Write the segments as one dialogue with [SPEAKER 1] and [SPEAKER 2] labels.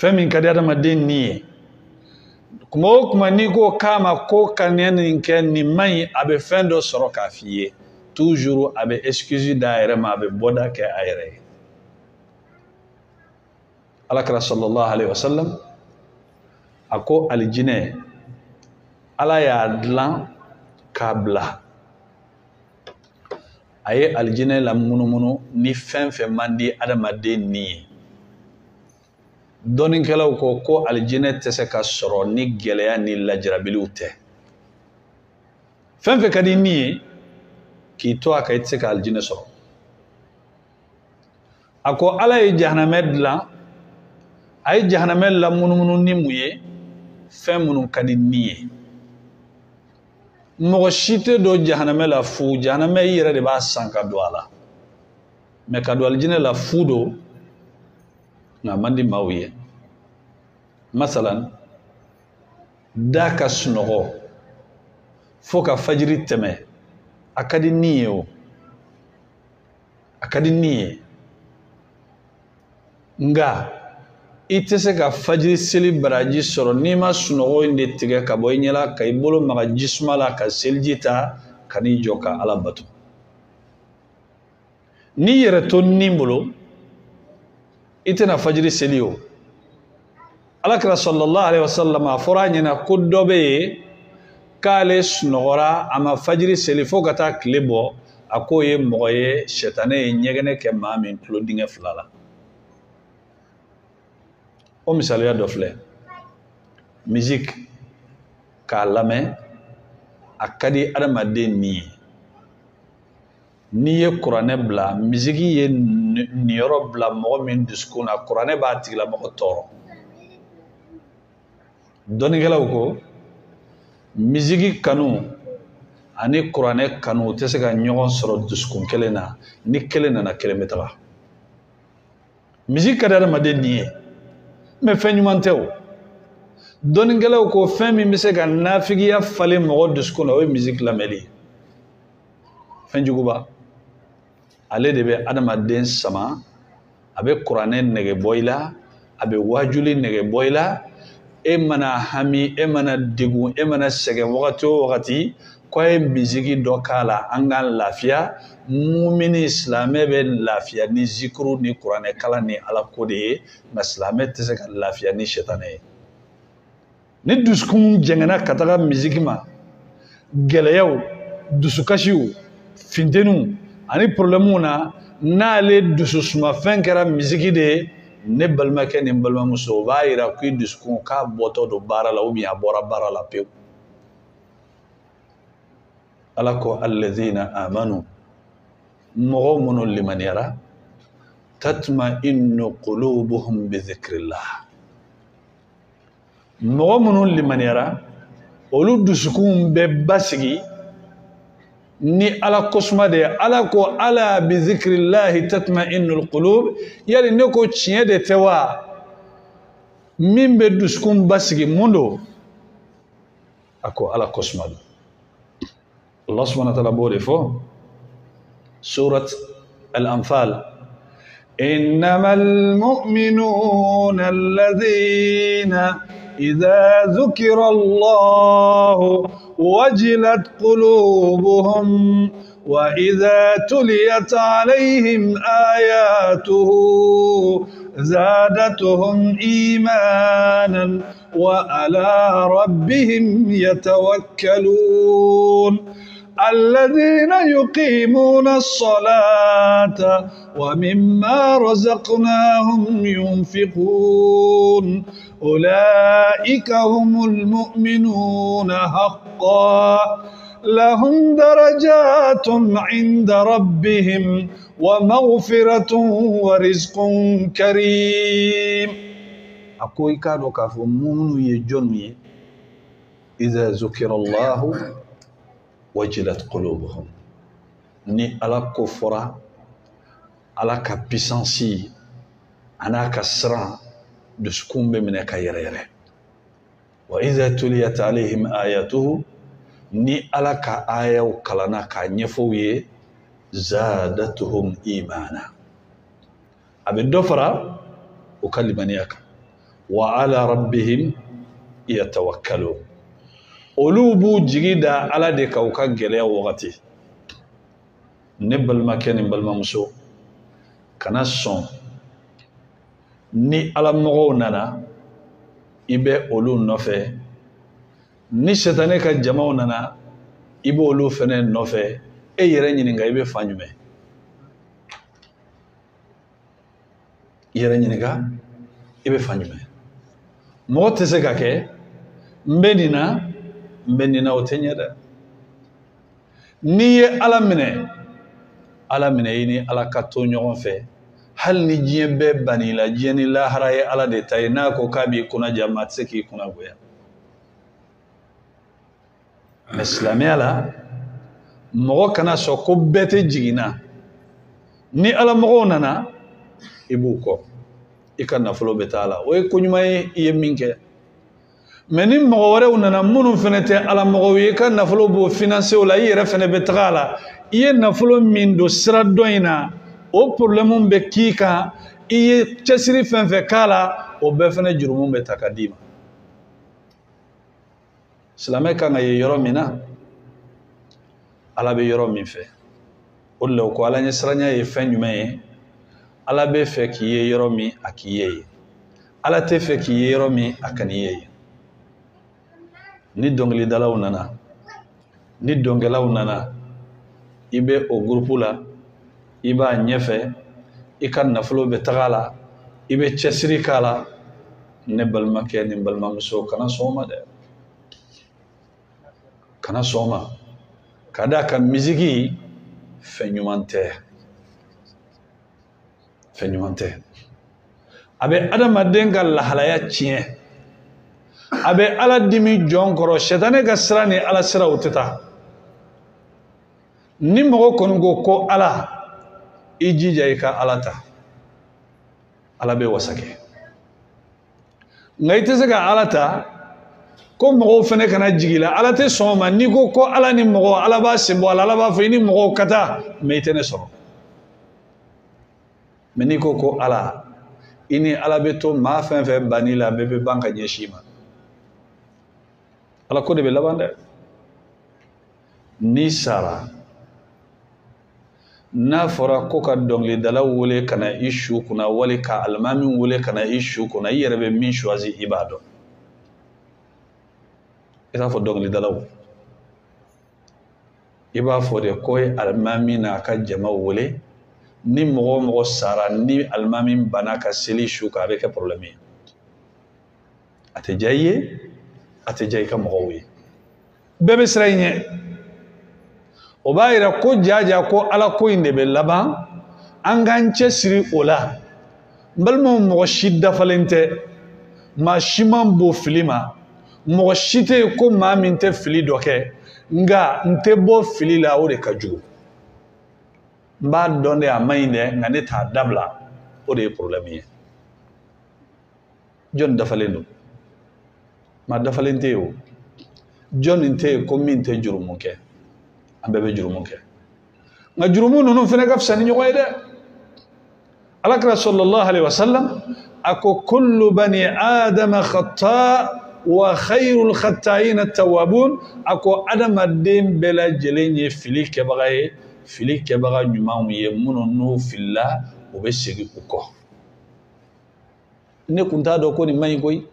[SPEAKER 1] fɛn ka di adamaden ni ye kuma o kuma ni ko kama ko ka nin kɛ nin man ɲi a bɛ fɛn dɔ sɔrɔ k'a f'i ye toujours a bɛ excuse da a yɛrɛ ma a bɛ bɔda kɛ a yɛrɛ ye alakira sallallahu alaihi wasallam a ko alijinɛ ala y'a dilan k'a bila a ye alijinɛ la munumunu ni fɛn fɛn man di adamaden ni ye dɔnnikɛlaw ko alijinɛ tɛ se ka sɔrɔ ni gɛlɛya ni lajarabiliw tɛ fɛn fɛn ka di ni ye k'i to a kan i tɛ se ka alijinɛ sɔrɔ a ko ala ye jahanamɛ dilan a ye jahanamɛ la munumunu ni mun ye fɛn minnu ka di ni ye mɔgɔ si tɛ don jahanamɛ la fu jahanamɛ i yɛrɛ de b'a san ka don a la mɛ ka don alijinɛ la fu don nka man di maaw ye masalan da ka sunɔgɔ fo ka fajiri tɛmɛ a ka di ni ye o a ka di ni ye nka i tɛ se ka fajiri seli baraji sɔrɔ n'i ma sunɔgɔ in de tigɛ ka bɔ i ɲɛla ka i bolo maga jisuma la ka seliji ta ka n'i jɔ ka ala bato n'i yɛrɛ to nin bolo i tɛna fajiri seli o alakira sallallahu alaihi wasallam a fɔra a ɲɛna ko dɔ bɛ yen k'ale sunɔgɔra a ma fajiri seli fo ka taa tile bɔ a k'o ye mɔgɔ ye sɛtanɛ ye ɲɛgɛnɛ kɛ maa min tulo dingɛ 2 la o misaliya dɔ filɛ musique k'a lamɛn a ka di adamaden ni ye n'i ye kuranɛ bila musique ye niyɔrɔ bila mɔgɔ min dusukun na kuranɛ b'a tigilamɔgɔ tɔɔrɔ dɔnnikɛlaw ko musique kanu ani kuranɛ kanu u tɛ se ka ɲɔgɔn sɔrɔ dusukun kelen na ni kelen nana kelen bɛ taga musique ka di adamaden ni ye mais fɛn ɲuman tɛ o dɔnnikɛlaw ko fɛn min bɛ se ka nafigiya falen mɔgɔ dusukun na o ye musique lamɛnli fɛn juguba ale de bɛ adamaden sama a bɛ kuranɛ nɛgɛ bɔ i la a bɛ wajuli nɛgɛ bɔ i la e mana hami e mana degun e mana sɛgɛn wagati o wagati k'a ye musique dɔ k'a la an ka lafiya mumini silamɛ bɛ lafiya ni zikuru ni kuranɛ kalan ni ala ko de ye nka silamɛ tɛ se ka lafiya ni sɛtanɛ ye ni dusukun jɛngɛnna ka taga musique ma gɛlɛyaw dusukasiw funteniw ani problèmew na n'ale dususumafɛn kɛra musique de ye ne balimakɛ ni balimamuso o b'a yira k'i dusukun k'a bɔtɔ don baara la ou bien a bɔra baara la pewu ala ko alladhina amanu mɔgɔ minnu limaniyara tatma'innu qulubuhum bi dhikrillah mɔgɔ minnu limaniyara olu dusukun bɛ basigi ni ala kosuma de ala ko ala bi dhikrillahi tatma'innul qulub yali ne ko tiɲɛ de tɛ wa min bɛ dusukun basigi mun don a ko ala kosuma don Allah subhanahu wa ta'ala b'o de fɔ سورة الأنفال إنما المؤمنون الذين إذا ذكر الله وجلت قلوبهم وإذا تليت عليهم آياته زادتهم إيمانا وعلى ربهم يتوكلون الذين يقيمون الصلاة ومما رزقناهم ينفقون أولئك هم المؤمنون حقا لهم درجات عند ربهم ومغفرة ورزق كريم أقول كانوا كافوا مؤمنون يجوني إذا ذكر الله wajilat qulubuhum ni ala ko fɔra ala ka puissance ana ka siran dusukun bɛ minɛ ka yɛrɛyɛrɛ wa idha tuliyat alaihim ayatuhu ni ala ka ayaw kalana ka ɲɛfɔw ye zadatuhum imana a bɛ dɔ fara o ka limaniya kan وعلى ربهم يتوكلون أولوبو جيدا على ديكا وكا جليا وغتي نبل مكان نبل ممسو كنا سون ni ala mɔgɔw nana i bɛ olu nɔfɛ ni shetane ka jamaw nana i bɛ olu fɛnɛ nɔfɛ e yɛrɛ ɲininka i bɛ fan jumɛn i yɛrɛ ɲininka i bɛ fan jumɛn mɔgɔ tɛ se ka kɛ n bɛ nin na o tɛ ɲɛ dɛ n'i ye ala minɛ i ni ala ka to ɲɔgɔn fɛ hal ni diɲɛ bɛɛ banni la diɲɛ ni lahara ye ala de ta ye n'a ko k'a b'i kunna ja maa tɛ se k'i kunna goya mais silamɛya la mɔgɔ kana sɔn ko bɛɛ tɛ jiginna ni ala mɔgɔw nana i b'u kɔ i ka nafolo bɛ taa la o ye ko ɲuman ye i ye min kɛ mais ni mɔgɔ wɛrɛw nana minnu fɛnɛ tɛ ala mɔgɔw ye i ka nafolo b'o financer o la i yɛrɛ fɛnɛ bɛ taga a la i ye nafolo min don sira dɔ in na o problème bɛ k'i kan i ye cɛsiri fɛn fɛn k'a la o bɛɛ fɛnɛ jurumu bɛ ta ka d'i ma silamɛ kan ka ye yɔrɔ min na ala bɛ yɔrɔ min fɛ o de la ko ala ɲɛ siranya ye fɛn jumɛn ye ala bɛ fɛ k'i ye yɔrɔ min a k'i ye ala tɛ fɛ k'i ye yɔrɔ min a kan'i ye ni dɔnkilidalaw nana ni dɔnkɛlaw nana i bɛ o groupe la i b'a ɲɛfɛ i ka nafolo bɛ taga la i bɛ cɛsiri k'a la ne balimakɛ ni balimamuso kana sɔn o ma dɛ kana sɔn o ma ka d'a kan misiki fɛn ɲuman tɛ a bɛ adamaden ka lahalaya tiɲɛ a bɛ ala dimi jɔn kɔrɔ shetane ka sira ni ala sira o tɛ taa ni mɔgɔ kɔni ko ko ala i jija i ka ala ta ala bɛ wasa kɛ nka i tɛ se ka ala ta ko mɔgɔw fɛnɛ kana jigi la ala tɛ sɔn o ma n'i ko ala ni mɔgɔ ala b'a sen bɔ a la ala b'a fɔ i ni mɔgɔw ka taa mais i tɛ ne sɔrɔ mais n'i ko ala i ni ala bɛ to maa fɛn fɛn banni la bɛɛ bɛ ban ka ɲɛsin i ma ala ko de bɛ laban dɛ n'i sara n'a fɔra ko ka dɔnkilidala wele ka na i su kunna wali ka alimami wele ka na i su kunna i yɛrɛ bɛ min choisi i b'a dɔn i t'a fɔ dɔnkilidalaw i b'a fɔ de ko ye alimami n'a ka jamaw wele ni mɔgɔ o mɔgɔ sara ni alimami banna ka seli su kan a bɛ kɛ problème ye a tɛ diya i ye a tɛ diya i ka mɔgɔw ye bɛɛ bɛ siran i ɲɛ o b'a yira ko jaja ko ala ko in de bɛ laban an k'an cɛsiri o la n balimaw mɔgɔ si dafalen tɛ maa si man bon fili ma mɔgɔ si tɛ yen ko maa min tɛ fili dɔ kɛ nka n tɛ bɔ fili la o de ka jugu n b'a dɔn de a man ɲi dɛ nka ne t'a dabila o de ye problème ye jɔn dafalen don maa dafalen tɛ yen o jɔn tɛ yen ko min tɛ jurumu kɛ an bɛɛ bɛ jurumu kɛ nka jurumu ninnu fana ka fisa ni ɲɔgɔn ye dɛ alakira sallallahu alaihi wasallam a ko kullu bani adama khata wa khayrul khata'ina tawwabun a ko adamaden bɛɛ lajɛlen ye fili kɛbaga ye fili kɛbaga ɲumanw ye minnu n'u filila u bɛ segin u kɔ ne kun t'a dɔn ko nin man ɲi koyi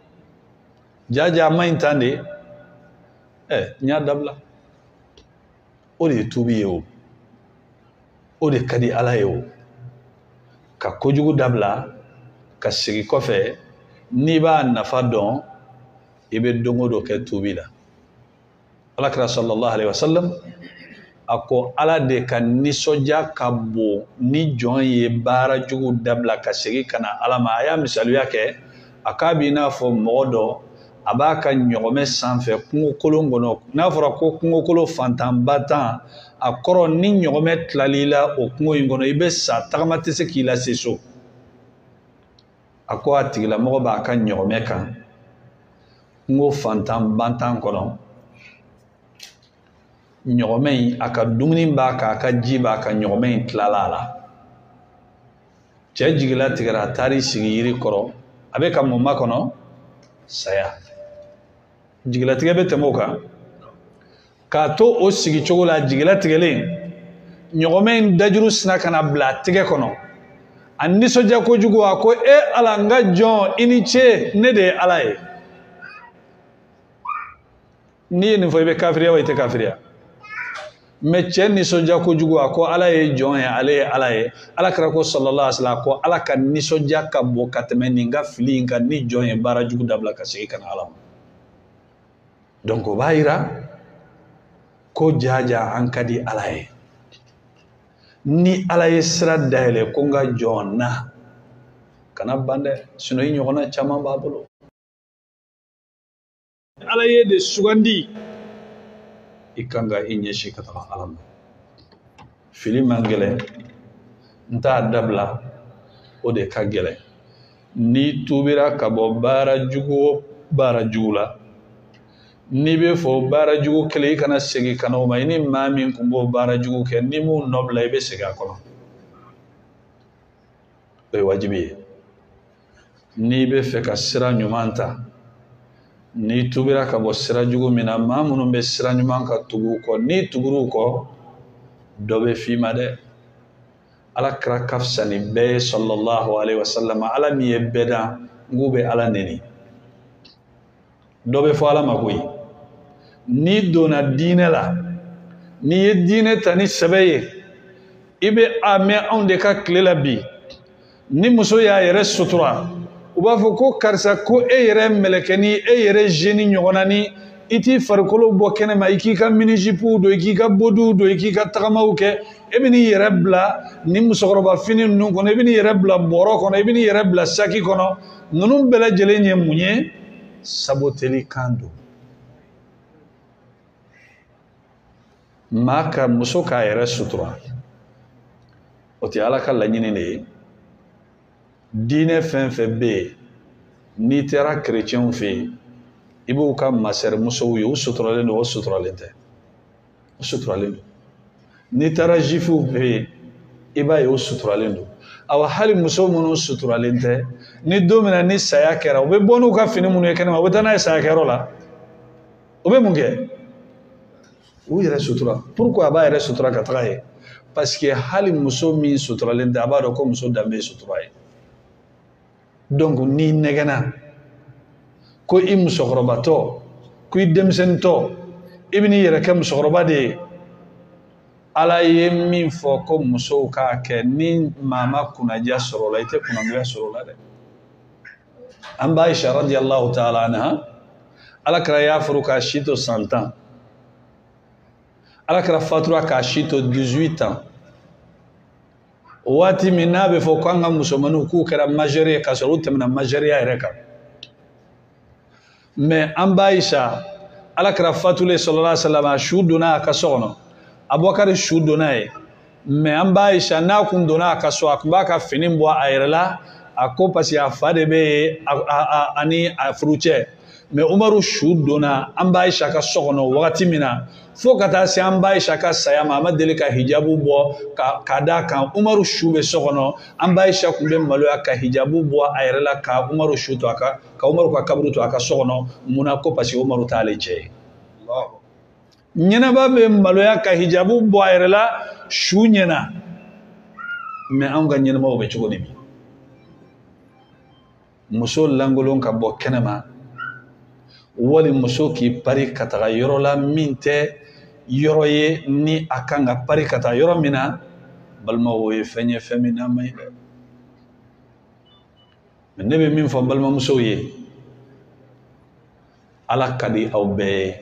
[SPEAKER 1] jaja a man ɲi tan de n y'a dabila o de ye tubi ye o de ka di ala ye o ka kojugu dabila ka segin kɔfɛ n'i b'a nafa dɔn i bɛ don o don kɛ tubi la alakira sallallahu alaihi wasallam a ko ala de ka nisɔndiya ka bon ni jɔn ye baara jugu dabila ka segin ka na ala ma a y'a misaliya kɛ a k'a b'i n'a fɔ mɔgɔ dɔ a b'a ka ɲɔgɔmɛ sanfɛ kungokolon kɔnɔ n'a fɔra ko kungokolo fantanba tan a kɔrɔ ni ɲɔgɔmɛ tilal'i la o kungo in kɔnɔ i bɛ sa tagama tɛ se k'i lase so a ko a tigilamɔgɔ b'a ka ɲɔgɔmɛ kan kungo fantanba tan kɔnɔ ɲɔgɔmɛ in a ka dumuni b'a kan a ka ji b'a kan ɲɔgɔmɛ in tilala a la cɛ jigila tigɛra a taar'i sigi yiri kɔrɔ abe ka mun makono saya jigilatigɛ bɛ tɛmɛ o kan k'a to o sigi cogo la jigilatigɛlen ɲɔgɔmɛ in dajuru sina ka na bila a tigɛ kɔnɔ a nisɔndiya kojugu a ko ala n ka jɔn i ni ce ne de ye ala ye n'i ye nin fɔ i bɛ kafiriya wa i tɛ kafiriya mais cɛ nisɔndiya kojugu a ko ala ye jɔn ye ale ye ala ye alakira ko sallallahu alaihi wasallam ko ala ka nisɔndiya ka bon ka tɛmɛ nin ka fili in kan ni jɔn ye baara jugu dabila ka segin ka na ala ma donc o b'a yira ko jaja an ka di ala ye ni ala ye sira dayɛlɛ ko n ka jɔn na kana ban dɛ sinon i ɲɔgɔnna caman b'a bolo ala ye de sugandi i kan ka i ɲɛsin ka taga ala ma fili man gɛlɛn n t'a dabila o de ka gɛlɛn n'i tubira ka bɔ baara jugu o baara jugu la n'i bɛ fɔ baara jugu kelen i kana segin ka na o ma i ni maa min tun b'o baara jugu kɛ ni m'o nɔ bila i bɛ segin a kɔnɔ o ye wajibi ye n'i bɛ fɛ ka sira ɲuman ta n'i tubira ka bɔ sira jugu min na maa minnu bɛ sira ɲuman ka tugu u kɔ n'i tugur'u kɔ dɔ bɛ f'i ma dɛ ala kira ka fisa ni bɛɛ ye sallallahu alaihi wasallam ala min ye bɛɛ da n k'u bɛ ala neni dɔ bɛ fɔ ala ma koyi n'i donna diinɛ la n'i ye diinɛ ta ni sɛbɛ ye i bɛ a mɛn anw de ka tile la bi ni muso y'a yɛrɛ sutura u b'a fɔ ko karisa ko e yɛrɛ mɛlɛkɛni e yɛrɛ jeni ɲɔgɔnna ni i t'i farikolo bɔ kɛnɛma i k'i ka minijipuw don i k'i ka bodiw don i k'i ka tagamaw kɛ e bɛ n'i yɛrɛ bila ni musokɔrɔba fini ninnu kɔnɔ i bɛ n'i yɛrɛ bila bɔrɔ kɔnɔ i bɛ n'i yɛrɛ bila saki kɔnɔ ninnu bɛɛ lajɛlen ye mun ye saboteli kan don maa ka muso k'a yɛrɛ sutura o tɛ ala ka laɲini de ye diinɛ fɛn fɛn bɛ yen n'i taara kerecɛnw fɛ yen i b'u ka masɛrimusow ye u suturalen don o suturalen tɛ o suturalen don n'i taara zifuw fɛ yen i b'a ye o suturalen don awa hali muso minnu suturalen tɛ ni don min na ni saya kɛra u bɛ bɔ n'u ka fini minnu ye kɛnɛma u bɛ taa n'a ye saya kɛyɔrɔ la u bɛ mun kɛ u yɛrɛ sutura pourquoi a b'a yɛrɛ sutura ka taga ye parce que hali muso min suturalen tɛ a b'a dɔn ko muso danbe ye sutura ye donc n'i nɛgɛnna ko i musokɔrɔbatɔ ko i denmisɛnnitɔ i bɛ n'i yɛrɛ kɛ musokɔrɔba de ye ala ye min fɔ ko musow k'a kɛ ni maa ma kunnaja sɔrɔ o la i tɛ kunnangoya sɔrɔ o la dɛ an b'a Aisha radiyallahu ta'ala anha ala kɛra y'a furu k'a si to san 10 ala kɛra fatura k'a si to 18 ans o waati min n'a bɛ fɔ ko an ka musomaninw k'u kɛra majeur ye k'a sɔrɔ u tɛmɛna majeuriya yɛrɛ kan mais an b'a Aisha ala kɛra fatulen sallallahu alaihi wasallam su donna a ka so kɔnɔ Abubakar su donna ye mais an b'a Aisha n'a kun donna a ka so a kun b'a ka fini bɔ a yɛrɛ la a ko parce que a fa de bɛ ani a furucɛ mais Umaru su donna an b'a Aisha ka so kɔnɔ wagati min na fo ka taa se an b'a Aisha ka saya ma a ma deli ka hijabu bɔ ka d'a kan Umaru su bɛ so kɔnɔ an b'a Aisha kun bɛ maloya ka hijabu bɔ a yɛrɛ la ka Umaru su to a ka Umaru ka kaburu to a ka so kɔnɔ munna ko parce que Umaru t'ale cɛ ye ɲɛnɛba bɛ maloya ka hijabu bɔ a yɛrɛ la su ɲɛna mais anw ka ɲɛnɛmaw bɛ cogo di bi muso langolon ka bɔ kɛnɛma wali muso k'i pari ka taga yɔrɔ la min tɛ yɔrɔ ye ni a kan ka pari ka taa yɔrɔ min na balimaw o ye fɛn ye fɛn min n'a man ɲi dɛ mais ne bɛ min fɔ balimamusow ye ala ka di aw bɛɛ ye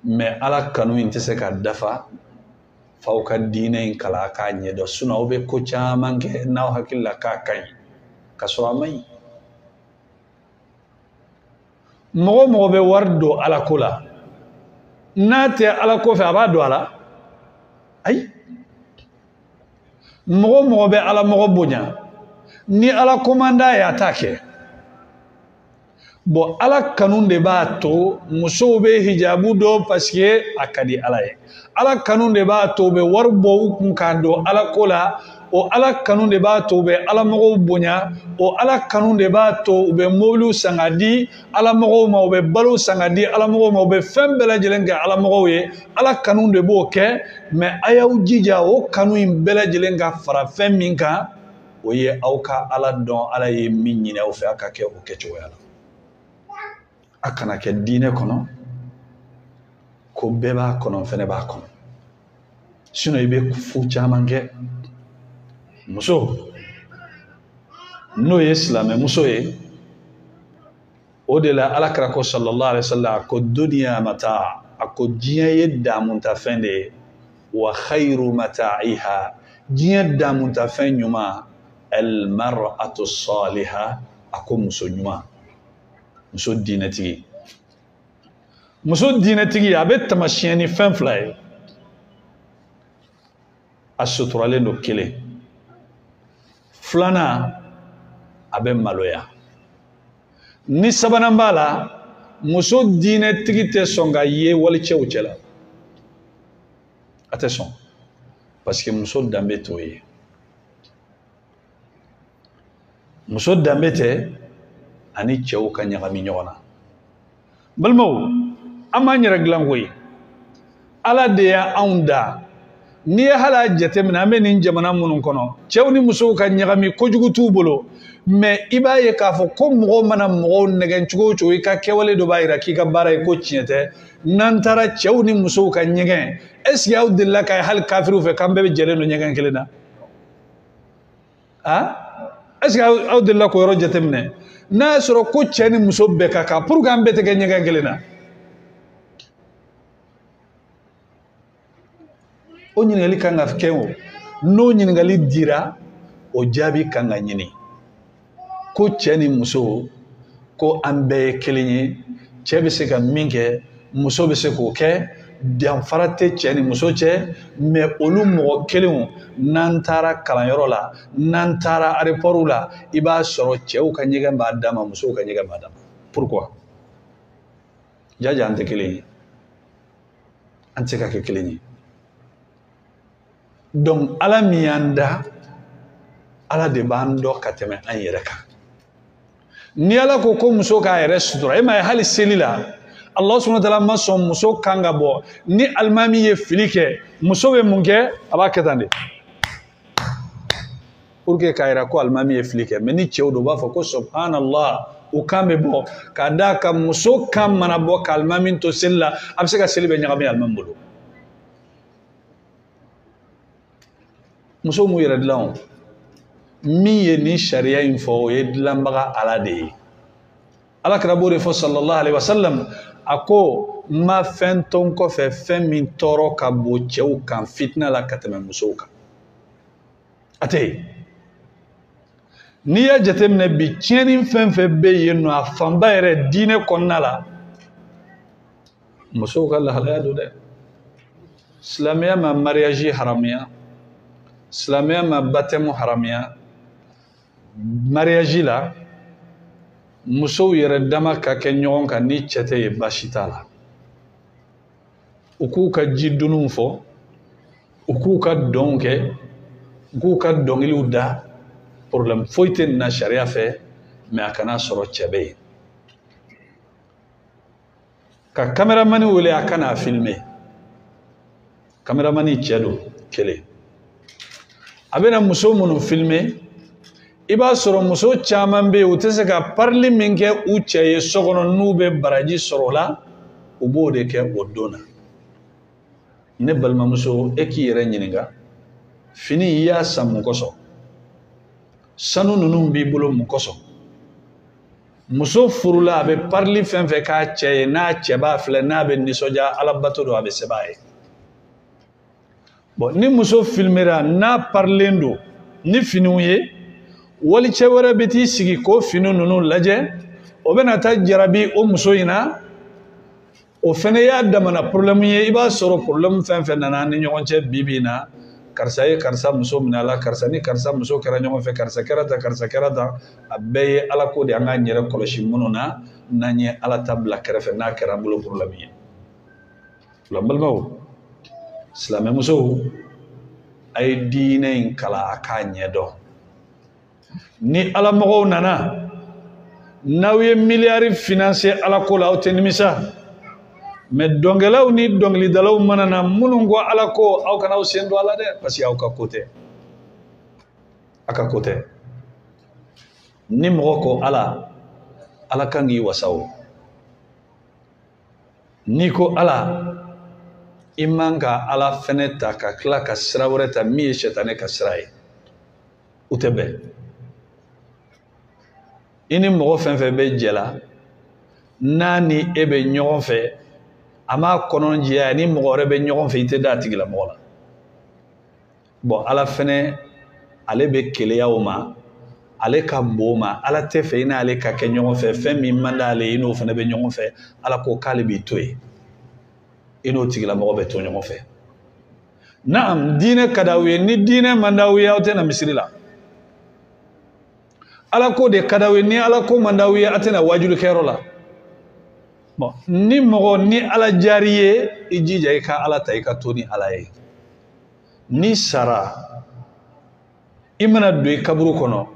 [SPEAKER 1] mais ala kanu in tɛ se ka dafa f'aw ka diinɛ in kalan a k'a ɲɛdɔn sinon aw bɛ ko caman kɛ n'aw hakili la k'a ka ɲi ka sɔrɔ a man ɲi mɔgɔ mɔgɔ bɛ wari don ala ko la n'a tɛ ala ko fɛ a b'a don a la ayi mɔgɔ mɔgɔ bɛ ala mɔgɔ bonya ni ala komanda ye a t'a kɛ bon ala kanu de b'a to musow bɛ hijabu don parce que a ka di ala ye ala kanu de b'a to u bɛ wari bɔ u kun k'a don ala ko la o ala kanu de b'a to u bɛ ala mɔgɔw bonya o ala kanu de b'a to u bɛ mobiliw san ka di ala mɔgɔw ma u bɛ balo san ka di ala mɔgɔw ma u bɛ fɛn bɛɛ lajɛlen kɛ ala mɔgɔw ye ala kanu de b'o kɛ mais a y'aw jija o kanu in bɛɛ lajɛlen ka fara fɛn min kan o ye aw ka ala dɔn ala ye min ɲini aw fɛ a ka kɛ o kɛcogoya la a kana kɛ diinɛ kɔnɔ ko bɛɛ b'a kɔnɔ fɛnɛ b'a kɔnɔ sinon i bɛ fu caman kɛ muso n'o ye silamɛ muso ye o de la alakira ko sallallahu alaihi wasallam ko duniya mata a ko diɲɛ ye damunta fɛn de ye wa khairu mata'iha diɲɛ damunta fɛn ɲuman al mar'atu salihah a ko muso ɲuman muso diinɛtigi a bɛ tamasiyɛn ni fɛn fila ye a suturalen don kelen filanan a bɛ maloya ni sabanan b'a la muso diinɛtigi tɛ sɔn ka ye walicɛw cɛ la a tɛ sɔn parce que muso danbe t'o ye muso danbe tɛ ani cɛw ka ɲagami ɲɔgɔn na balimaw an b'an yɛrɛ dilan koyi ala de y'anw da n'i ye hala jateminɛ an bɛ nin jamana minnu kɔnɔ cɛw ni musow ka ɲagami kojugu t'u bolo mais i b'a ye k'a fɔ ko mɔgɔw mana mɔgɔw nɛgɛn cogo o cogo i ka kɛwale dɔ b'a jira k'i ka baara ye ko tiɲɛ tɛ n'an taara cɛw ni musow ka ɲɛgɛn est-ce que aw delila ka ye hali kafiriw fɛ k'an bɛɛ bɛ jɛlen don ɲɛgɛn kelen na est-ce que aw delila k'o yɔrɔ jateminɛ n'a y'a sɔrɔ ko cɛ ni muso bɛɛ ka kan pour que an bɛɛ tɛ kɛ ɲɛgɛn kelen na o ɲininkali kan ka kɛ o n'o ɲininkali dira o jaabi kan ka ɲini ko cɛ ni muso ko an bɛɛ ye kelen ye cɛ bɛ se ka min kɛ muso bɛ se k'o kɛ danfara tɛ cɛ ni muso cɛ mais olu mɔgɔ kelenw n'an taara kalanyɔrɔ la n'an taara aéroport la i b'a sɔrɔ cɛw ka ɲɛgɛn b'a dama ma musow ka ɲɛgɛn b'a dama ma pourquoi jaja an tɛ kelen ye an tɛ se ka kɛ kelen ye donc ala min y'an da ala de b'an dɔn ka tɛmɛ an yɛrɛ kan ni ala ko ko muso k'a yɛrɛ sutura e ma ye hali seli la Allah subhanahu wa ta'ala ma sɔn muso kan ka bɔ ni alimami ye fili kɛ muso bɛ mun kɛ a b'a kɛ tan de pour que k'a yira ko alimami ye fili kɛ mais ni cɛw don u b'a fɔ ko subhanallah u kan bɛ bɔ k'a d'a kan muso kan mana bɔ ka alimami to seli la a bɛ se ka seli bɛ ɲagami alimami bolo muso m'u yɛrɛ dilan min ye nin sariya in fɔ o ye dilanbaga ala de ye alakira b'o de fɔ sallallahu alaihi wasallam a ko ma fɛn to n kɔfɛ fɛn min tɔɔrɔ ka bon cɛw kan fitina la ka tɛmɛ musow kan a tɛ yen n'i y'a jateminɛ bi tiɲɛni fɛn fɛn bɛ yen nɔ a fanba yɛrɛ diinɛ kɔnɔna la musow ka lahalaya don dɛ silamɛya ma mariage haramuya silamɛya ma baptême haramuya mariage la musow yɛrɛ dama ka kɛ ɲɔgɔn kan ni cɛ tɛ yen baasi t'a la u k'u ka jidununw fɔ u k'u ka dɔnw kɛ u k'u ka dɔnkiliw da problème foyi tɛ nin na sariya fɛ mais a kana sɔrɔ cɛ bɛ yen ka caméraman wele a kana a filmer caméraman cɛ don kelen a bɛna muso minnu filmer i b'a sɔrɔ muso caman bɛ yen u tɛ se ka parili min kɛ u cɛ ye so kɔnɔ n'u bɛ baraji sɔrɔ o la u b'o de kɛ o don na ne balimamuso e k'i yɛrɛ ɲininka fini i y'a san mun kosɔn sanu ninnu b'i bolo mun kosɔn muso furula a bɛ parili fɛn fɛn k'a cɛ ye n'a cɛ b'a filɛ n'a bɛ nisɔndiya alabato don a bɛ sɛbɛn a ye bon ni muso filmera n'a parilen don ni finiw ye wali cɛ wɛrɛ bɛ t'i sigi k'o fini ninnu lajɛ o bɛna taa jarabi o muso in na o fɛnɛ y'a damana problème ye i b'a sɔrɔ problème fɛn fɛn nana ni ɲɔgɔn cɛ bi in na karisa ye karisa muso minɛ a la karisa ni karisa muso kɛra ɲɔgɔn fɛ karisa kɛra tan karisa kɛra tan a bɛɛ ye ala ko de an k'an yɛrɛ kɔlɔsi minnu na n'an ye ala ta bila kɛrɛfɛ n'a kɛra an bolo problème ye fila balimaw silamɛ musow ay diine in kala aka ɲɛdɔn ni ala mɔgɔw nana n'aw ye miliyari financer ala ko la aw tɛ nimisa mais dɔnkɛlaw ni dɔnkilidalaw mana na minnu ko ala ko aw kana aw sen don ala dɛ parce que aw ka ko tɛ a ka ko tɛ ni mɔgɔ ko ala kan k'i wasa o ni ko ala i man ka ala fɛnɛ ta ka tila ka sira wɛrɛ ta min ye sɛtanɛ ka sira ye u tɛ bɛn i ni mɔgɔ fɛn fɛn bɛ jɛ la n'a ni e bɛ ɲɔgɔn fɛ a m'a kɔnɔ jɛya ni mɔgɔ wɛrɛ bɛ ɲɔgɔn fɛ i tɛ da a tigila mɔgɔ la bon ala fɛnɛ ale bɛ keleya o ma ale ka bon o ma ala tɛ fɛ i n'ale ka kɛ ɲɔgɔn fɛ fɛn min man d'ale i n'o fɛnɛ bɛ ɲɔgɔn fɛ ala ko k'ale b'i to yen i n'o tigila mɔgɔ bɛ to ɲɔgɔn fɛ naam diinɛ ka d'aw ye ni diinɛ man d'aw ye aw tɛ na misiri la ala ko de ka d'aw ye ni ala ko man d'aw ye a tɛ na wajulu kɛyɔrɔ la bon ni mɔgɔ ni ala jaari ye i jija i ka ala ta i ka to ni ala ye ni sara i mana don i kaburu kɔnɔ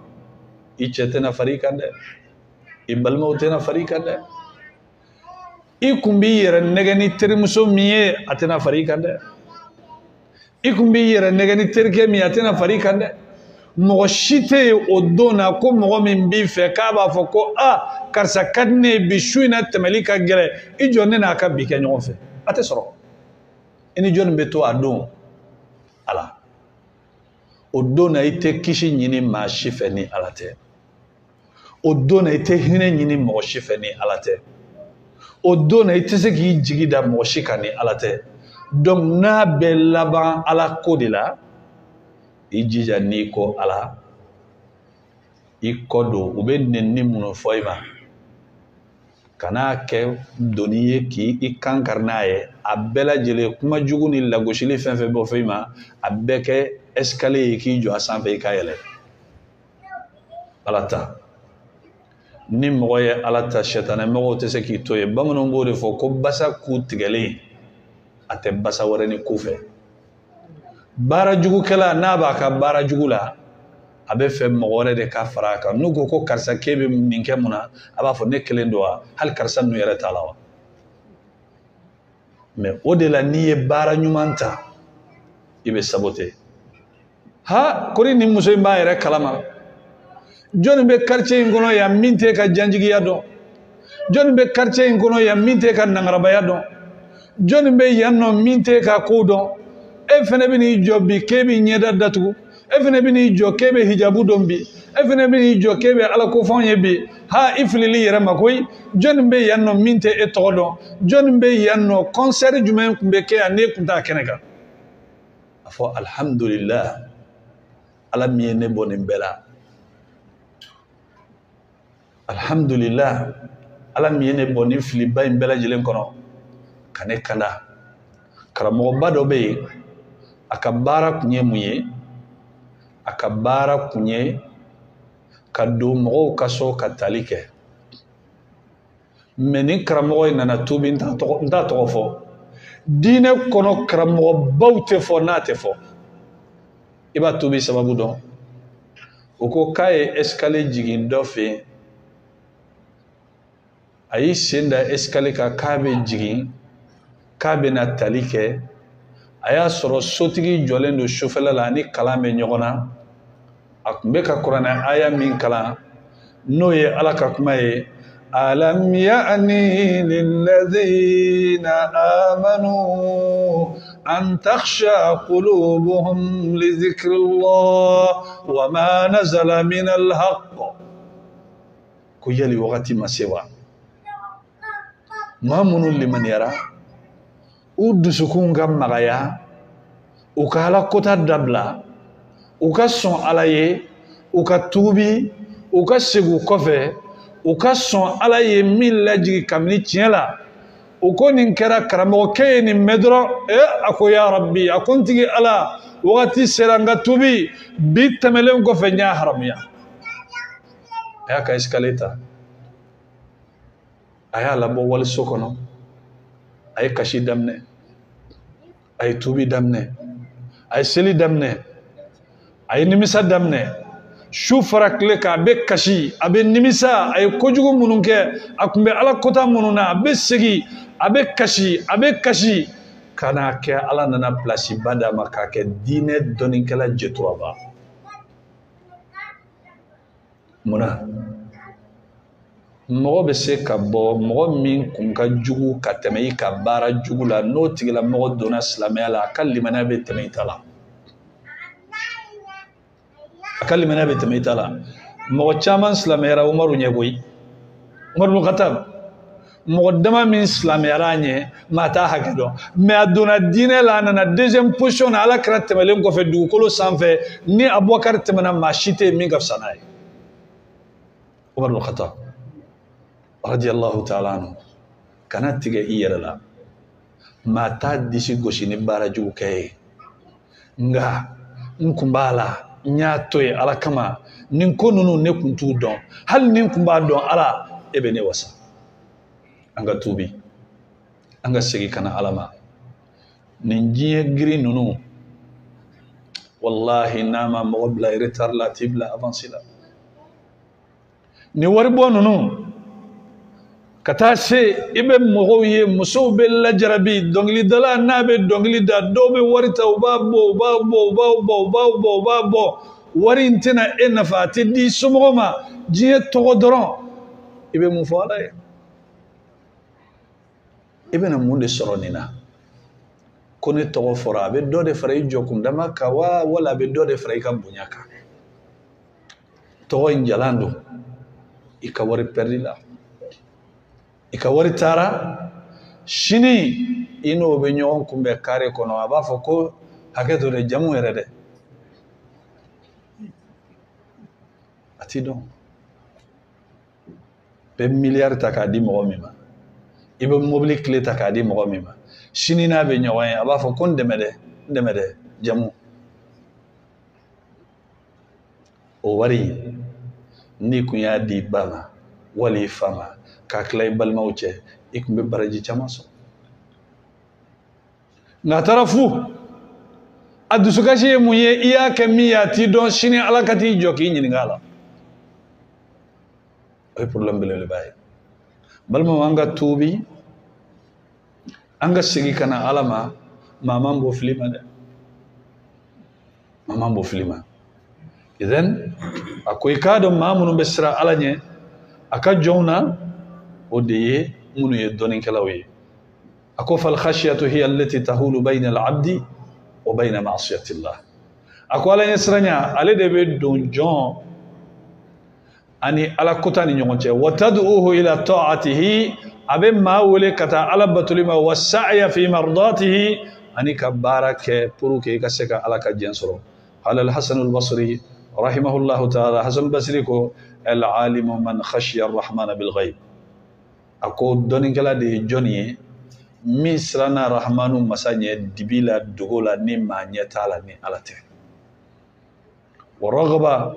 [SPEAKER 1] i cɛ tɛna fara i kan dɛ i balimaw tɛna fara i kan dɛ i kun b'i yɛrɛ nɛgɛ ni terimuso min ye a tɛna fara i kan dɛ i kun b'i yɛrɛ nɛgɛ ni terikɛ min ye a tɛna fara i kan dɛ mɔgɔ si tɛ yen o don na ko mɔgɔ min b'i fɛ k'a b'a fɔ ko karisa ka di ne ye bi su in na tɛmɛli ka gɛlɛn i jɔ ne n'a ka bi kɛ ɲɔgɔn fɛ a tɛ sɔrɔ i ni jɔnni bɛ to a don ala o don na i tɛ kisi ɲini maa si fɛ ni ala tɛ o don na i tɛ hinɛ ɲini mɔgɔ si fɛ ni ala tɛ o don na i tɛ se k'i jigi da mɔgɔ si kan ni ala tɛ donc n'a bɛ laban ala ko de la i jija n'i ko ala i kɔ don u bɛ nɛni minnu fɔ i ma kan'a kɛ doni ye k'i kankari n'a ye a bɛɛ lajɛlen kuma jugu ni lagosili fɛn fɛn bɛ fɔ i ma a bɛɛ kɛ escalier ye k'i jɔ a sanfɛ i ka yɛlɛ ala ta ni mɔgɔ ye ala ta sɛtanɛ mɔgɔw tɛ se k'i to ye bamananw b'o de fɔ ko basa ku tigɛlen a tɛ basa wɛrɛ ni ko fɛ baara jugukɛla n'a b'a ka baara jugu la a bɛ fɛ mɔgɔ wɛrɛ de ka fara a kan n'u ko karisa k'e bɛ nin kɛ mun na a b'a fɔ ne kelen don wa hali karisa ninnu yɛrɛ t'a la wa mais o de la n'i ye baara ɲuman ta i bɛ saboter ko ni nin muso in b'a yɛrɛ kalama jɔnni bɛ quartier in kɔnɔ yan min tɛ ka janjigiya dɔn jɔnni bɛ quartier in kɔnɔ yan min tɛ ka nangarabaya dɔn jɔnni bɛ yan nɔ min tɛ ka ko dɔn e fɛnɛ bɛ n'i jɔ bi k'e bɛ ɲɛda datugu e fɛnɛ bɛ n'i jɔ k'e bɛ hijabu dɔn bi e fɛnɛ bɛ n'i jɔ k'e bɛ ala ko fɛnw ye bi i filili yɛrɛ ma koyi jɔnni bɛ yan nɔ min tɛ e tɔgɔ dɔn jɔnni bɛ yan nɔ concert jumɛn tun bɛ kɛ yan n'e tun t'a kɛnɛ kan a fɔ alhamdulillah ala min ye ne bɔ nin bɛɛ la alhamdulillah ala min ye ne bɔ nin filiba in bɛɛ lajɛlen kɔnɔ ka ne kanda karamɔgɔba dɔ bɛ yen a ka baara kun ye mun ye a ka baara kun ye ka don mɔgɔw ka so ka tali kɛ mais ni karamɔgɔ in nana tuubi n t'a tɔgɔ fɔ diinɛ kɔnɔ karamɔgɔbaw tɛ fɔ n'a tɛ fɔ i b'a tuubi sababu dɔn o ko k'a ye escalier jigin dɔ fɛ yen a y'i sen da escalier kan k'a bɛ jigin k'a bɛna tali kɛ a y'a sɔrɔ sotigi jɔlen don sufɛla la ani kalan bɛ ɲɔgɔn na a tun bɛ ka kuranɛ aya min kalan n'o ye ala ka kuma ye alam ya'ni lilladhina amanu an takhsha qulubuhum li dhikrillah wa ma nazala min alhaq ko yali wagati ma se wa maa minnu limaniyara u dusukun ka magaya u ka ala kota dabila u ka sɔn ala ye u ka tuubi u ka segin kɔfɛ u ka sɔn ala ye min lajigi kabini tiɲɛ la u ko nin kɛra karamɔgɔkɛ ye nin mɛn dɔrɔn a ko ya rabbi a ko n tigi ala wagati sera n ka tuubi bi tɛmɛlen kɔfɛ n y'a haramuya a y'a ka escalier ta a y'a labɔ waliso kɔnɔ a ye kasi daminɛ a ye tuubi daminɛ ay seli damne ay nimisa damne shu farakle ka be kashi abe nimisa ay kojugu mununke akumbe ala kota mununa abe segi abe kashi kana ke ala nana place bada maka ke dine doninkala jetroba muna mogo be se ka bo mogo min kun ka jugu ka tɛmɛ i ka baara jugu la n'o tigila mogo donna silamɛya la a ka limaniya be tɛmɛ i ta la mogo caman silamɛyara umaru ɲɛ koyi umaru bin khattab mogo dama min silamɛyara ɲɛ maa t'a hakɛ dɔn mais a donna diinɛ la a nana deuxième position na ala kira tɛmɛlen kɔfɛ dugukolo sanfɛ ni abubakar tɛmɛna maa si tɛ min ka fisa n'a ye umaru bin khattab radiyallahu ta'ala anhu kana tigɛ i yɛrɛ la maa t'a disi gosi ni baara jugu kɛ ye nka n kun b'a la n y'a to ye ala kama nin ko ninnu ne kun t'u dɔn hali ni n kun b'a dɔn ala e bɛ ne wasa an ka tuubi an ka segin ka na ala ma nin diɲɛ girin ninnu wallahi n'a ma mɔgɔ bila retard la a t'i bila avance la ni waribɔ ninnu ka taa se i bɛ mɔgɔw ye musow bɛ lajarabi dɔnkilidala n'a bɛ dɔnkili da dɔw bɛ wari ta u b'a bɔ wari in tɛna e nafa a tɛ di somɔgɔw ma diɲɛ tɔgɔ dɔrɔn i bɛ mun fɔ ala ye i bɛna mun de sɔrɔ nin na ko ne tɔgɔ fɔra a bɛ dɔ de fara i jɔkundama kan wala a bɛ dɔ de fara i ka bonya kan tɔgɔ in jalan don i ka wari pɛrili la i ka wari taara sini i n'o bɛ ɲɔgɔn kunbɛ kare kɔnɔ a b'a fɔ ko hakɛ to dɛ jamu yɛrɛ dɛ a t'i dɔn bɛ miliyari ta k'a di mɔgɔ min ma i bɛ mobili tile ta k'a di mɔgɔ min ma sini n'a bɛ ɲɔgɔn ye a b'a fɔ ko n dɛmɛ dɛ jamu o wari n'i kun y'a di ba ma wali i fa ma k'a tila i balimaw cɛ i kun bɛ baraji caman sɔrɔ nka a taara fu a dusukasi ye mun ye i y'a kɛ min ye a t'i dɔn sini ala ka t'i jɔ k'i ɲininka a la o ye problème belebeleba ye balimaw an ka tuubi an ka segin ka na ala ma maa man bɔ fili ma dɛ maa man bɔ fili ma idan a ko i k'a dɔn maa minnu bɛ siran ala ɲɛ a ka jɔnw na o de ye minnu ye dɔnnikɛlaw ye a ko fal khashiyatu hiya allati tahulu bayna al abdi wa bayna ma'siyati llah a ko ala ɲɛ siranya ale de bɛ don jɔn ani ala kota ni ɲɔgɔn cɛ wa tad'uhu ila ta'atihi a bɛ maa wele ka taa ala batoli ma wa sa'ya fi mardatihi ani ka baara kɛ pour que i ka se ka ala ka diɲɛ sɔrɔ qala al hasan al basri rahimahullahu ta'ala hasan basri ko al alimu man khashiya ar-rahman bil ghaib a ko dɔnnikɛla de ye jɔn ye min siranna rahmanu masa ɲɛ dibi la dogo la ni maa ɲɛ t'a la ni ala tɛ wa raghaba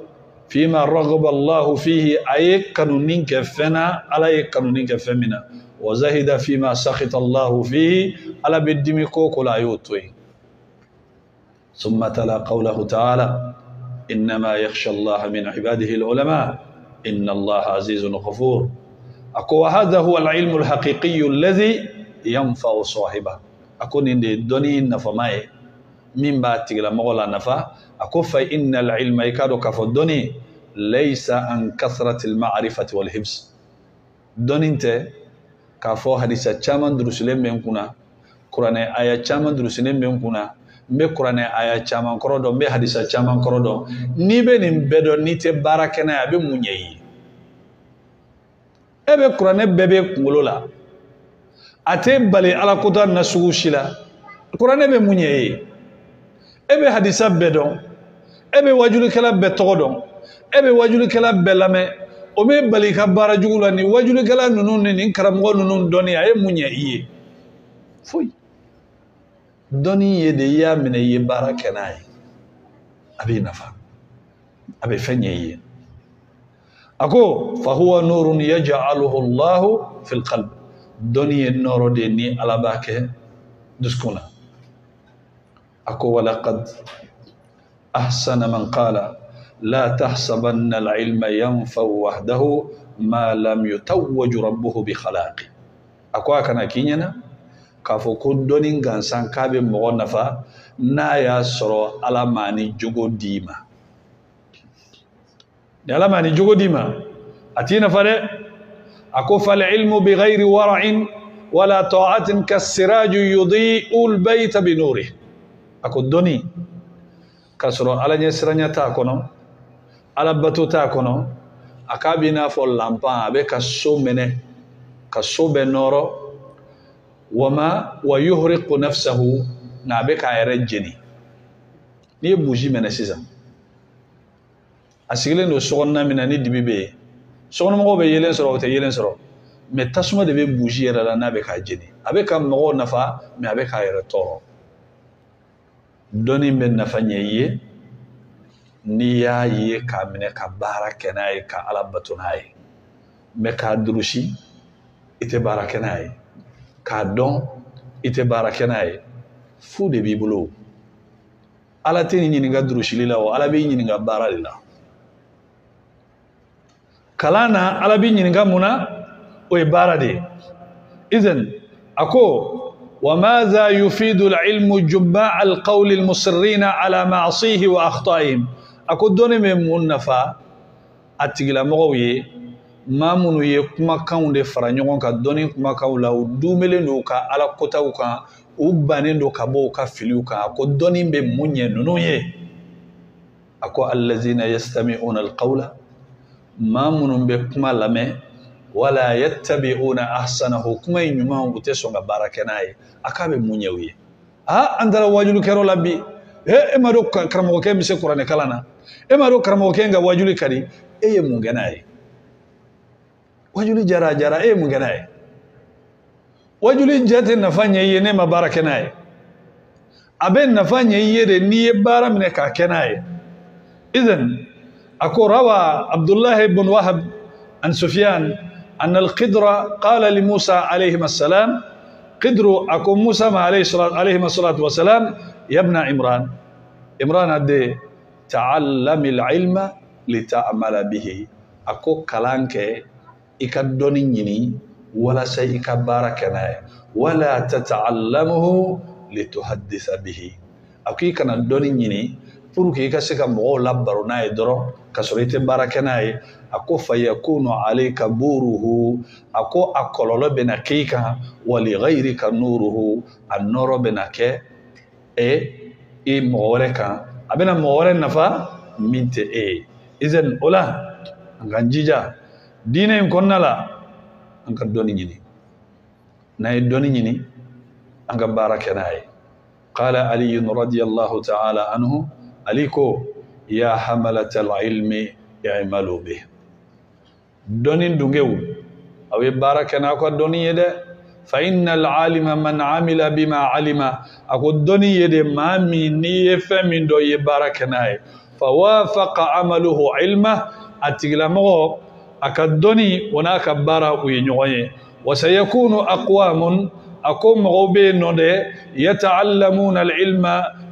[SPEAKER 1] fima raghaba Allahu fihi aye kanunin kɛ fɛn na ala ye kanunin kɛ fɛn min na wa zahida fima sakhita Allahu fihi ala bɛ dimi ko la a y'o to yen summa tala qawlahu ta'ala innama yakhsha Allah min ibadihi al-ulama inna Allah azizun ghafur ako wa hadha huwa al-ilmu al-haqiqi alladhi yanfa'u sahibahu ako nin de doni nafama ye min b'a tigila mɔgɔ la nafa ako fa innal ilma ikado ka fɔ doni laysa an kathrati al-ma'rifati wal hibs doni tɛ k'a fɔ hadisa caman durusilen bɛ n kunna kuranɛ aya caman durusilen bɛ n kunna n bɛ kuranɛ aya caman kɔrɔ dɔn n bɛ hadisa caman kɔrɔ dɔn n'i bɛ nin bɛɛ dɔn n'i tɛ baara kɛ n'a ye a bɛ mun ɲɛ i ye e bɛ kuranɛ bɛɛ bɛ kunkolo la a tɛ bali ala kota na sugu si la kuranɛ bɛ mun ɲɛ i ye e bɛ hadisa bɛɛ dɔn e bɛ wajulikɛla bɛɛ tɔgɔ dɔn e bɛ wajulikɛla bɛɛ lamɛn o bɛ bali ka baara jugu la ni wajulikɛla ninnu ni nin karamɔgɔ ninnu dɔnni a ye mun ɲɛ i ye foyi dɔnni ye de i y'a minɛ i ye baara kɛ n'a ye a b'i nafa a bɛ fɛn ɲɛ i ye a ko fa huwa nurun yaj'aluhu Allahu fil qalb dɔnni ye nɔrɔ de ni ala b'a kɛ dusukun na أكو ولقد أحسن من قال لا تحسبن العلم ينفع وحده ما لم يتوج ربه بخلاقه أكو أكنا كينينا كافو كودونين غانسان كابي مغنفا نايا سرو على ماني جوغو ديما على ماني جوغو ديما أتينا فالي أكو فالعلم بغير ورع ولا طاعة كالسراج يضيء البيت بنوره أكو دوني كسرو على نسرانيا تاكونو على باتو تاكونو أكابينا فول لامبان أبي كسو منه كسو بنورو وما ويهرق نفسه نابك عيرجني ني بوجي من سيزا أسيلين دو سوغنا من أني دي بي سوغنا مغو بي يلين سرو وتي يلين سرو مي تاسما دي بي بوجي يرلا نابك عيرجني أبك مغو نفا مي أبك عيرتورو دوني من نفا نيي نيا يي كامنة كبارا كناي كالبتوناي مكا دروشي إتبارا كناي كادون إتبارا كناي فو دي بيبلو على تيني نينغا دروشي للا وعلى بي نينغا بارا للا كلانا على بي نينغا منا ويبارا دي إذن أكو وماذا يفيد العلم جماع القول المصرين على معصيه وأخطائهم أكو دوني من نفا أتغلا مغوي ما منو يكما كاون دي فرانيون كا دوني كما كاون لا دوملي نوكا على كوتاوكا وبانين دوكا بوكا فيليوكا أكو دوني بمونيه نونويه أكو الذين يستمعون القول ما منو بكما لمي ولا يتبعون أحسنه كما ينما وتسونغ باركناي أكابي مونيوي أندرا واجلو كيرو لبي إما دو كرموكي مسي قرآن كلانا إما دو كرموكي نغا واجلو كري مونغناي واجلو جرا جرا مونغناي واجلو جاتي نفاني ينما باركناي أبين نفاني يدي نيه بارا منكا كناي إذن أكو روى عبد الله بن وهب عن سفيان أن القدر قال لموسى عليه السلام قدر أكو موسى عليه الصلاة والسلام يا ابن عمران هدي تعلم العلم لتعمل به أكو كلانك إكدوني نيني ولا شيء كباركنا ولا تتعلمه لتحدث به أكو كان دوني نيني فروكي كسيكا مغو لبرنا يدرو كسريت باركناي أكو فيكون عليك بوره أكو أكولو بنكيكا ولغيرك نوره النور بنك إي مغوركا أبنا مغورن نفا منت إذن أولا أنجيجا دينهم كنا لا أنك دوني نيني ناي دوني نيني أنك باركناي قال علي رضي الله تعالى عنه عليكو يا حملة العلم اعملوا به دونين دونغيو أو يباركنا أكو دوني يده فإن العالم من عمل بما علم أكو دوني يده ما مني فمن دو يباركنا فوافق عمله علمه أتغلمه أكدوني وناك بارا وينيوي وسيكون أقوام أكم غوبين يتعلمون العلم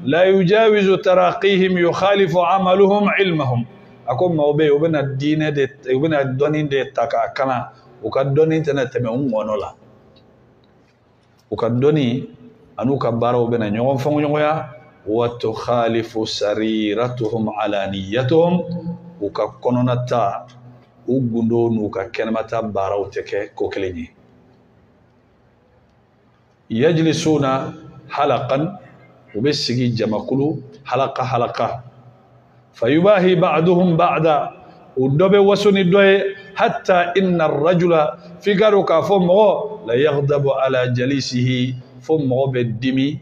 [SPEAKER 1] لا يجاوز تراقيهم يخالف عملهم علمهم أكم غوبين وبنا الدين دي وبنا الدونين دي تاكا كنا وكدونين تنتمعون ونولا وكدوني أنو كبارا وبنا نيوم فنغيويا وتخالف سريرتهم علانيتهم وككونونتا وغندون وككنمتا بارا وتكي كوكليني يجلسون حلقا وبسجي جمكلو حلقة فيباهي بعضهم بعضا ودب وسن الدوي حتى إن الرجل في قارك فمه لا يغضب على جليسه فمه بالدمي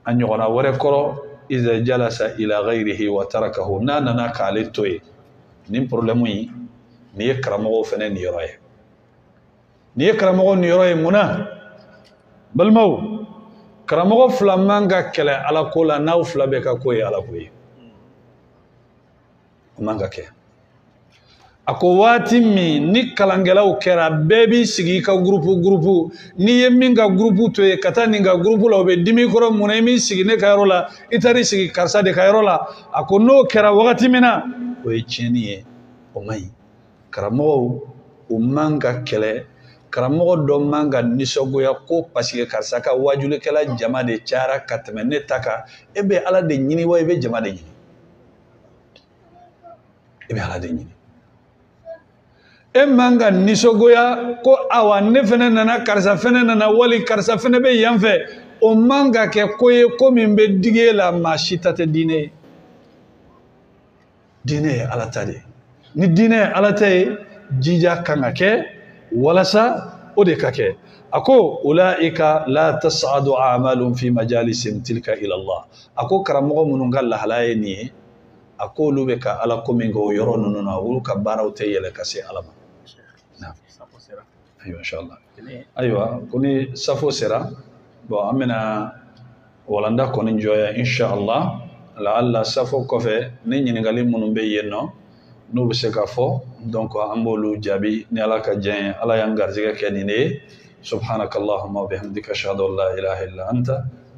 [SPEAKER 1] أن يغنى وركرو إذا جلس إلى غيره وتركه نانا كاليتوي نيم بروبليموي نيكرمو فنن يراي نيكرمو نيراي منا بالمو كرمو فلامانغا كلا على كولا ناو فلابيكا كوي على كوي مانغا كي ako waati min ni kalangelaw kɛra bɛɛ b'i sigi ka gurupu ni ye min ka gurupu to ye ka taa nin ka gurupu la o bɛ dimi kɔrɔ mun na i m'i sigi ne ka yɔrɔ la i taar'i sigi karisa de ka yɔrɔ la a ko n'o kɛra wagati min na o ye tiɲɛni ye o man ɲi karamɔgɔw o man ka kɛlɛ karamɔgɔ dɔ man ka nisɔngoya ko parce que karisa ka wajulikɛla jama de cayara ka tɛmɛ ne ta kan e bɛ ala de ɲini wa i bɛ jama de ɲini e bɛ ala de ɲini e man ka nisɔngoya ko awa ne fana nana karisa fana nana wali karisa fana bɛ yan fɛ o man ka kɛ ko ye ko min bɛ digi e la maa si ta tɛ diinɛ ye diinɛ ye ala ta de ye ni diinɛ ye ala ta ye jija kan ka kɛ walasa o de ka kɛ a ko ulaika la tas'adu a'malun fi majalisin tilka ila Allah a ko karamɔgɔ minnu ka lahala ye nin ye a ko olu bɛ ka ala ko min kɛ o yɔrɔ ninnu na olu ka baaraw tɛ yɛlɛ ka se ala ma ayiwa inshallah ayiwa ko ni safo sera bon an bɛna walanda kɔni jɔya inshallah la'alla safo kɔfɛ ni ɲininkali minnu bɛ yen nɔ n'u bɛ se ka fɔ donc an b'olu jaabi ni ala ka diɲɛ ye ala y'an garizigɛ kɛ nin de ye subhanakallahumma wa bihamdika ashhadu an la ilaha illa anta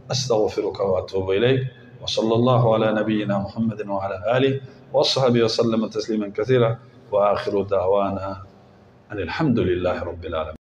[SPEAKER 1] astaghfiruka wa atubu ilayk wa sallallahu ala nabiyyina muhammadin wa ala alihi wa sahbihi wa sallama tasliman kathira wa akhiru da'wana alhamdulillahi rabbil alamin.